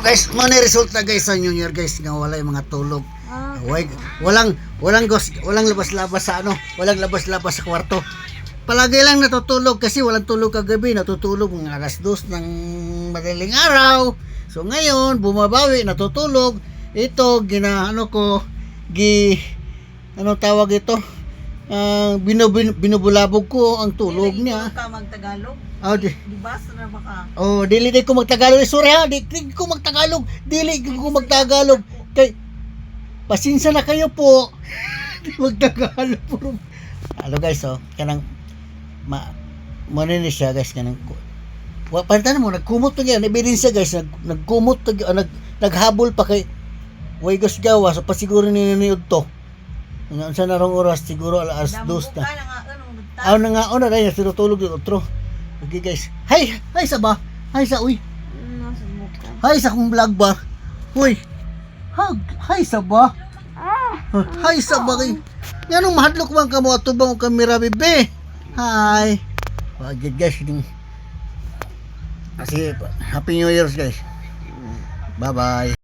guys, mo ni resulta guys sa New Year guys nga wala yung mga tulog. Walang labas-labas sa ano, walang labas-labas sa kwarto. Palagi lang natutulog kasi walang tulog kagabi, natutulog ng alas 2 ng madaling araw. So ngayon, bumabawi, natutulog. Ito ano tawag ito? Binubulabog ko ang tulog niya. Ka magtagalog. Oh, Di ba na baka? Oh, dili ko magtagalog. Sorry ha, di ko magtagalog. Dili ko magtagalog. Kay pasensya na kayo po. Di magtagalog puro. Hello guys, oh, kanang ni siya guys kanang palitan mo nagkumot to gyud, ebidensya guys, nagkumot to naghabol pa kay way gawa sa pasiguro ni to. Unsa na rong oras siguro alas 2 na. Aw na nga ona dai tulog yung otro. Okay guys. Hay sa ba? Hay sa uy. Hay sa kong vlog ba? Uy. Hay sa ba? Hay sa ba kay? Nganong mahadlok man kamo ato bang kamera bebe? Hi. Okay guys. Kasi Happy New Year guys. Bye bye.